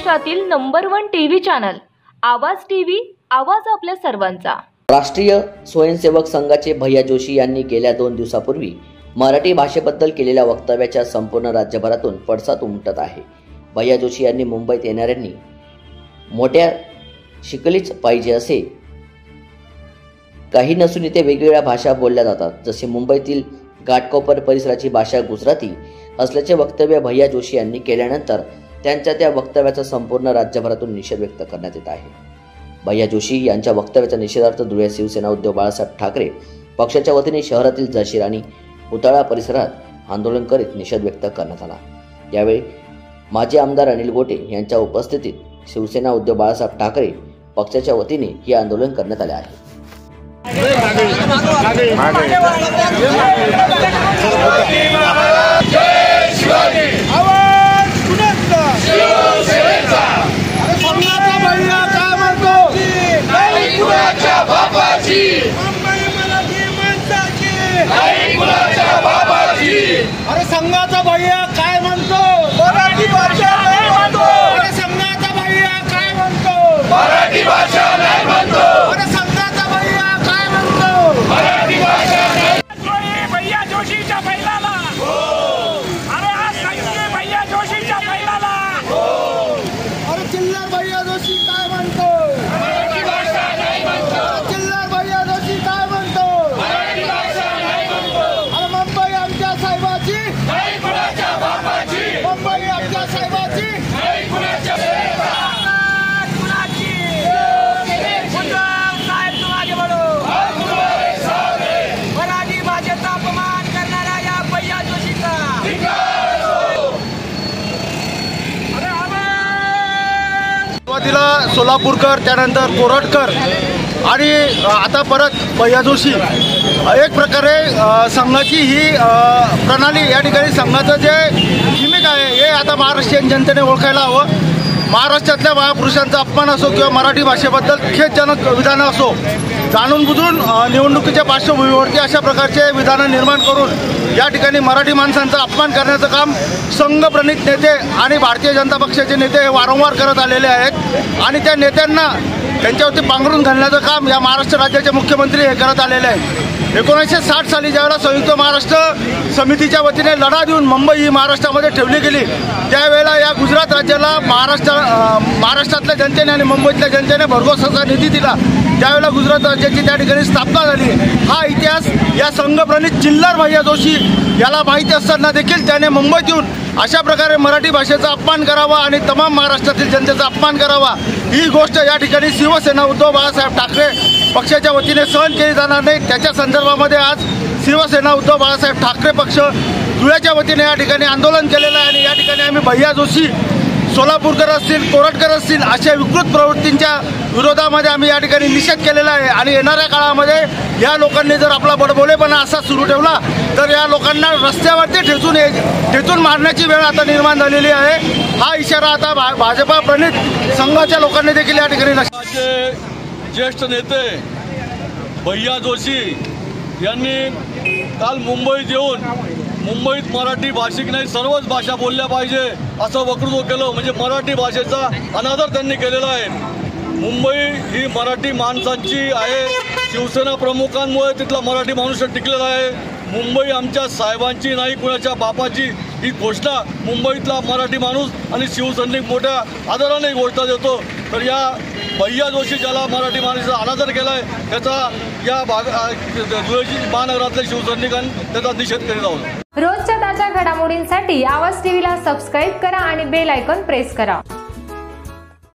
महाराष्ट्रातील number 1 TV channel आवाज TV, आवाज आपल्या सर्वांचा। राष्ट्रीय स्वयंसेवक संघाचे भैया जोशी यांनी गेल्या 2 दिवसापूर्वी मराठी भाषेबद्दल केलेल्या वक्तव्याच्या संपूर्ण राज्यभरातून पडसाद उमटत आहे। भैया जोशी यांनी मुंबईत येणाऱ्यांनी मोठ्या शिकलीच पाहिजे असे काही नसून इथे वेगवेगळ्या भाषा बोलल्या जातात, जसे मुंबईतील घाटकोपर परिसराची भाषा गुजराती असल्याचे वक्तव्य भैया जोशी यांनी केल्यानंतर त्यांच्या त्या वक्तव्याचा संपूर्ण राज्यभरातून निषेध व्यक्त करण्यात येत आहे। भैया जोशी यांच्या वक्तव्याच्या निषेधार्थ धुळे शिवसेना उद्धव बाळासाहेब ठाकरे पक्षाच्या वतीने शहरातील जळशीर आणि पुतळा परिसरात आंदोलन करीत निषेध व्यक्त करण्यात आला। यावेळी माजी आमदार अनिल गोटे यांच्या उपस्थितीत शिवसेना उद्धव बाळासाहेब ठाकरे पक्षाच्या वतीने हे आंदोलन करण्यात आले आहे। अरे संघाचा भैया काय म्हणतो? मराठी भाषा नाही म्हणतो। अरे संघाचा भैया काय म्हणतो? मराठी भाषा नाही म्हणतो। अरे संघाचा भैया काय म्हणतो? मराठी भाषा नाही। भैया जोशीच्या बैलाला हो। अरे आज संघे भैया जोशीच्या बैलाला हो। अरे चिल्लर भैया जोशी काय म्हणतो? मराठी भाषा नाही म्हणतो। चिल्लर भैया जोशी काय म्हणतो? मराठी भाषा नाही म्हणतो। अरे मुंबई आमच्या साहेबाची नाही कुणाच्या बापाची। मुंबई आमच्या साहेबाची नाही कुणाच्या कुणाची। साहेब तू आगे बढ़ो। मराठी भाषेचा अपमान करणाऱ्या या भैया जोशीचा सुरुवातीला सोलापूरकर, त्यानंतर कोरटकर आणि आता परत भैया जोशी, एक प्रकारे संघाची ही प्रणाली, या ठिकाणी संघाचं जे गिमिक आहे हे आता महाराष्ट्रीयन जनतेने ओळखायला हवं। महाराष्ट्रातल्या महापुरुषांचा अपमान असो किंवा मराठी भाषेबद्दल खेदजनक विधानं असो, जाणून बुजून निवडणुकीच्या पार्श्वभूमीवरती अशा प्रकारचे विधानं निर्माण करून या ठिकाणी मराठी माणसांचा अपमान करण्याचं काम संघप्रणित नेते आणि भारतीय जनता पक्षाचे नेते हे वारंवार करत आलेले आहेत आणि त्या नेत्यांना त्यांच्यावरती पांघरून घालण्याचं काम या महाराष्ट्र राज्याचे मुख्यमंत्री हे करत आलेले आहेत। 1960 साली ज्यावेळेला संयुक्त महाराष्ट्र समितीच्या वतीने लढा देऊन मुंबई ही महाराष्ट्रामध्ये ठेवली गेली, त्यावेळेला या गुजरात राज्याला महाराष्ट्रातल्या जनतेने आणि मुंबईतल्या जनतेने भरघोस असा निधी दिला। त्यावेळेला गुजरात राज्याची त्या ठिकाणी स्थापना झाली। हा इतिहास या संघप्रणित चिल्लर भैया जोशी याला माहिती असताना देखील त्याने मुंबईत येऊन अशा प्रकारे मराठी भाषेचा अपमान करावा आणि तमाम महाराष्ट्रातील जनतेचा अपमान करावा, ही गोष्ट या ठिकाणी शिवसेना उद्धव बाळासाहेब ठाकरे पक्षाच्या वतीने सहन केली जाणार नाही। त्याच्या संदर्भामध्ये आज शिवसेना उद्धव बाळासाहेब ठाकरे पक्ष धुळ्याच्या वतीने या ठिकाणी आंदोलन केलेलं आहे आणि या ठिकाणी आम्ही भैया जोशी, सोलापूरकर असतील, कोरटकर असतील अशा विकृत प्रवृत्तींच्या विरोधामध्ये आम्ही या ठिकाणी निषेध केलेला आहे आणि येणाऱ्या काळामध्ये या लोकांनी जर आपला बडबोलेपणा असा सुरू ठेवला तर या लोकांना रस्त्यावरती ठेचून मारण्याची वेळ आता निर्माण झालेली आहे। हा इशारा आता भाजपा प्रणित संघाच्या लोकांनी देखील या ठिकाणी ज्येष्ठ नेते भैया जोशी यांनी काल मुंबईत येऊन मुंबईत मराठी भाषिक नाही सर्वच भाषा बोलल्या पाहिजे असं वक्तव्य केलं, म्हणजे मराठी भाषेचा अनादर त्यांनी केलेला आहे। मुंबई ही मराठी माणसांची आहे, शिवसेना प्रमुखांमुळे तिथला मराठी माणूस टिकलेला आहे। मुंबई आमच्या साहेबांची नाही कुणाच्या बापाची ही घोषणा मुंबईतला मराठी माणूस आणि शिवसैनिक मोठ्या आदराने घोषणा देतो। तर या भैया जोशी ज्याला मराठी माणसाचा अनादर केला आहे त्याचा या धुळे महानगरातल्या शिवसैनिकांनी त्याचा निषेध करीत आहोत। रोजच्या ताज्या घडामोडींसाठी आवाज टीव्हीला सबस्क्राईब करा आणि बेल आयकॉन प्रेस करा।